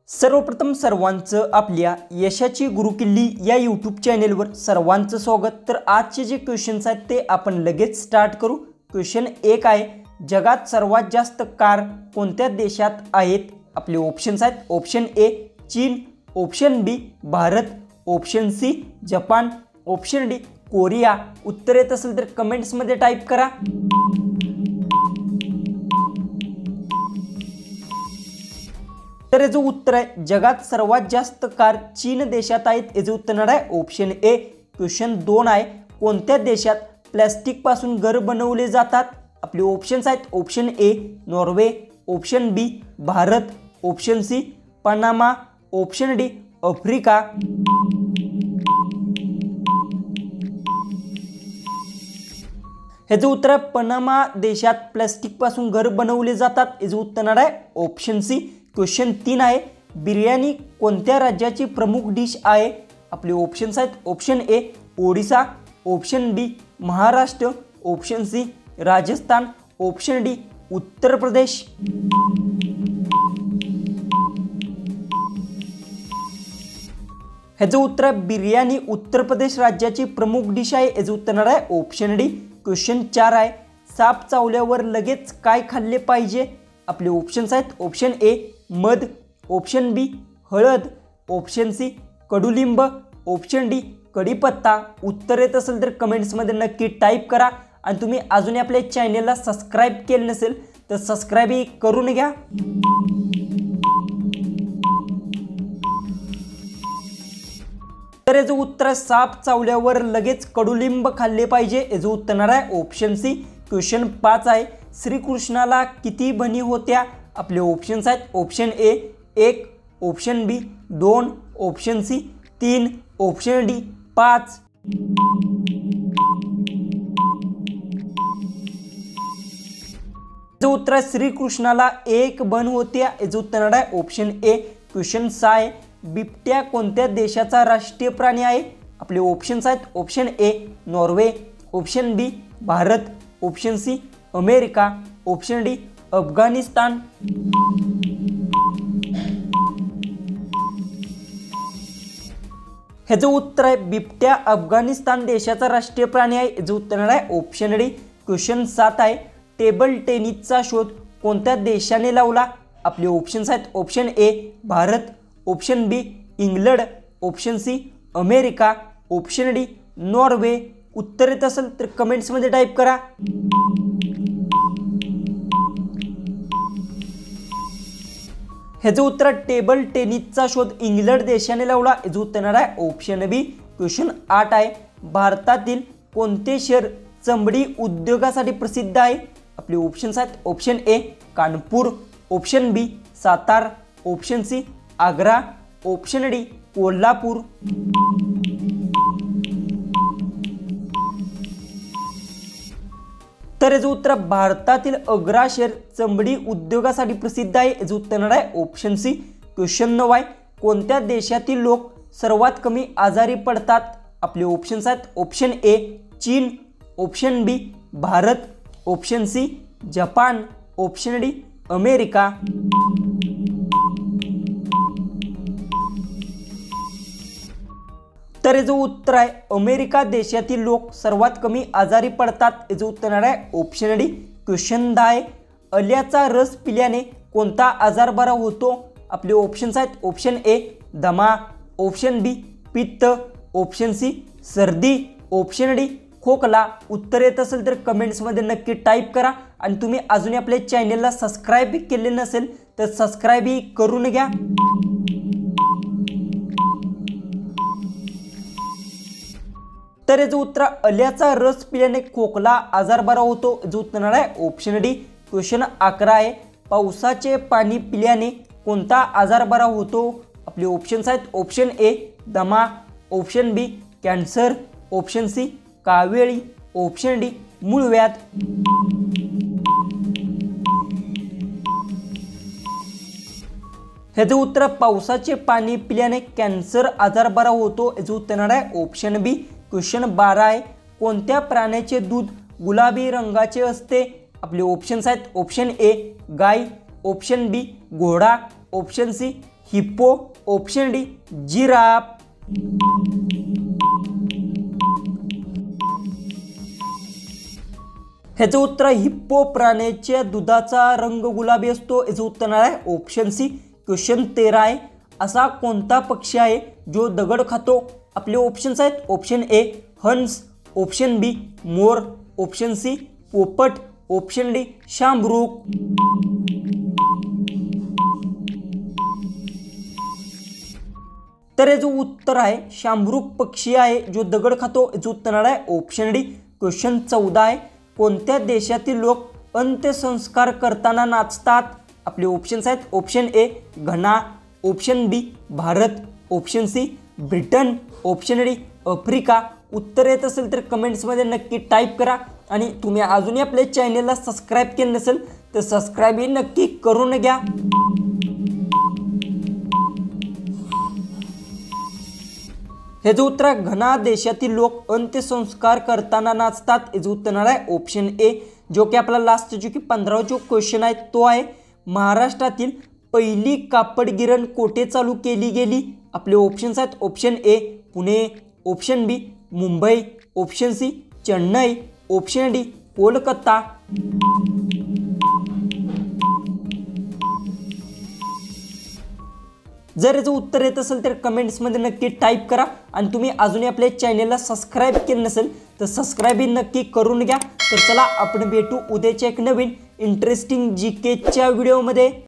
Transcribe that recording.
सर्वप्रथम सर्वांचं आपल्या यशाची गुरुकिल्ली या यूट्यूब चॅनेलवर सर्वांचं स्वागत। तर आजचे जे क्वेश्चन्स आहेत ते आपण लगेच स्टार्ट करू। क्वेश्चन 1 आहे, जगात सर्वात जास्त कार कोणत्या देशात आहेत? आपले ऑप्शन्स आहेत, ऑप्शन ए चीन, option B Bharat, option C Japan, option D Korea. उत्तर येत असेल तर कमेंट्समध्ये टाईप करा। तर याचं उत्तर आहे, जगात सर्वात जास्त कार चीन देशात आहेत। याचं उत्तर आहे ऑप्शन ए। क्वेश्चन 2 आहे, कोणत्या देशात प्लास्टिक पासून घर बनवले जातात? आपले ऑप्शन्स आहेत, option A Norway, option B Bharat, option C Panama, option D Africa. ह्याचं उत्तर आहे पनामा देशात प्लास्टिक पासून घर बनवले जातात। याचं उत्तर आहे ऑप्शन सी। क्वेश्चन 3 आहे, बिर्याणी कोणत्या राज्याची प्रमुख डिश आहे? आपले ऑप्शन्स आहेत, option A Odisha, option B Maharashtra, option C Rajasthan, option D Uttar Pradesh. ह्याचं उत्तर आहे बिर्याणी उत्तर प्रदेश राज्याची प्रमुख डिश आहे। याचं उत्तर आहे ऑप्शन डी। क्वेश्चन 4 आहे, साप चावल्यावर लगेच काय खाल्ले पाहिजे? आपले ऑप्शन्स आहेत, ऑप्शन ए मध, ऑप्शन बी हळद, ऑप्शन सी कडुलिंब, ऑप्शन डी कढीपत्ता। उत्तर येत असेल तर कमेंट्समध्ये नक्की टाईप करा। आणि तुम्ही अजूनही आपल्या चॅनेलला सबस्क्राईब केलं नसेल तर सबस्क्राईबही करून घ्या। तर याचं उत्तर आहे, साप चावल्यावर लगेच कडुलिंब खाल्ले पाहिजे। याचं उत्तर आहे ऑप्शन सी। क्वेश्चन 5 आहे, श्रीकृष्णाला किती बहिणी होत्या? आपले ऑप्शन्स आहेत, option A 1, option B 2, option C 3, option D 5। याचं उत्तर आहे, श्रीकृष्णाला 1 बहीण होत्या। याचं उत्तर आहे ऑप्शन ए। क्वेश्चन 6 आहे, बिबट्या कोणत्या देशाचा राष्ट्रीय प्राणी आहे? आपले ऑप्शन्स आहेत, option A Norway, option B Bharat, option C America, option D Afghanistan. ह्याचं उत्तर आहे, बिबट्या अफगाणिस्तान देशाचा राष्ट्रीय प्राणी आहे। याचं उत्तर आहे ऑप्शन डी। क्वेश्चन 7 आहे, टेबल टेनिसचा शोध कोणत्या देशाने लावला? आपले ऑप्शन्स आहेत, option A Bharat, option B England, option C America, option D Norway. उत्तर येत असेल तर कमेंट्समध्ये टाईप करा। ह्याचं उत्तर टेबल टेनिसचा शोध इंग्लंड देशाने लावला। याचं उत्तर आहे ऑप्शन बी। क्वेश्चन 8 आहे, भारतातील कोणते शहर चमडी उद्योगासाठी प्रसिद्ध आहे? आपले ऑप्शन्स आहेत, option A Kanpur, option B Satara, option C Agra, option D Kolhapur. तर याचं उत्तर भारतातील आग्रा शहर चमडी उद्योगासाठी प्रसिद्ध आहे। याचं उत्तर आहे ऑप्शन सी। क्वेश्चन 9 आहे, कोणत्या देशातील लोक सर्वात कमी आजारी पडतात? आपले ऑप्शन्स आहेत, ऑप्शन ए चीन, option B Bharat, option C Japan, option D America. तर याचं उत्तर आहे, अमेरिका देशातील लोक सर्वात कमी आजारी पडतात। याचं उत्तर आहे ऑप्शन डी। क्वेश्चन 10 आहे, आल्याचा रस पिल्याने कोणता आजार बरा होतो? आपले ऑप्शन्स आहेत, ऑप्शन ए दमा, ऑप्शन बी पित्त, ऑप्शन सी सर्दी, ऑप्शन डी खोकला। उत्तर येत असेल तर कमेंट्समध्ये नक्की टाईप करा। आणि तुम्ही अजूनही आपल्या चॅनेलला सबस्क्राईब केले नसेल तर सबस्क्राईबही करून घ्या। तर याचं उत्तर, आल्याचा रस पिल्याने खोकला आजार बरा होतो। याचं उत्तर आहे ऑप्शन डी। क्वेश्चन 11 आहे, पावसाचे पाणी पिल्याने कोणता आजार बरा होतो? आपले ऑप्शन्स आहेत, ऑप्शन ए दमा, option B cancer, option C कावेळी, ऑप्शन डी मूळव्याध। ह्याचं उत्तर, पावसाचे पाणी पिल्याने कॅन्सर आजार बरा होतो। याचं उत्तर आहे ऑप्शन बी। क्वेश्चन 12 आहे, कोणत्या प्राण्याचे दूध गुलाबी रंगाचे असते? आपले ऑप्शन्स आहेत, ऑप्शन ए गाय, ऑप्शन बी घोडा, option C hippo, option D giraffe. ह्याचं उत्तर हिप्पो प्राण्याच्या दुधाचा रंग गुलाबी असतो, याचं उत्तर आहे ऑप्शन सी। क्वेश्चन 13 आहे, असा कोणता पक्षी आहे जो दगड खातो? आपले ऑप्शन्स आहेत ऑप्शन ए हंस, ऑप्शन बी मोर, ऑप्शन सी पोपट, ऑप्शन डी शांभरूक। तर याचं उत्तर आहे शांभरूक पक्षी आहे जो दगड खातो, याचं उत्तर आहे ऑप्शन डी। क्वेश्चन 14 आहे, कोणत्या देशातील लोक अंत्यसंस्कार करताना नाचतात? आपले ऑप्शन्स आहेत option A Ghana, option B Bharat, option C Britain, option D Africa. उत्तर येत असेल तर कमेंट्समध्ये नक्की टाईप करा आणि तुम्ही अजूनही आपल्या चॅनलला सबस्क्राईब केलं नसेल तर सबस्क्राईबही नक्की करून घ्या। ह्याचं उत्तर घना देशातील लोक अंत्यसंस्कार करताना नाचतात, याचं उत्तर आहे ऑप्शन ए। जो की आपला लास्ट जो की 15 जो क्वेश्चन आहे तो आहे, महाराष्ट्रातील पहिली कापड गिरण कोठे चालू केली गेली? आपले ऑप्शन्स आहेत option A Pune, option B Mumbai, option C Chennai, option D Kolkata. जर याचं उत्तर येत असेल तर कमेंट्समध्ये नक्की टाईप करा आणि तुम्ही अजूनही आपल्या चॅनलला सबस्क्राईब केलं नसेल तर सबस्क्राईब नक्की करून घ्या। तर चला आपण भेटू उद्याच्या एक नवीन इंटरेस्टिंग जीकेच्या व्हिडिओमध्ये।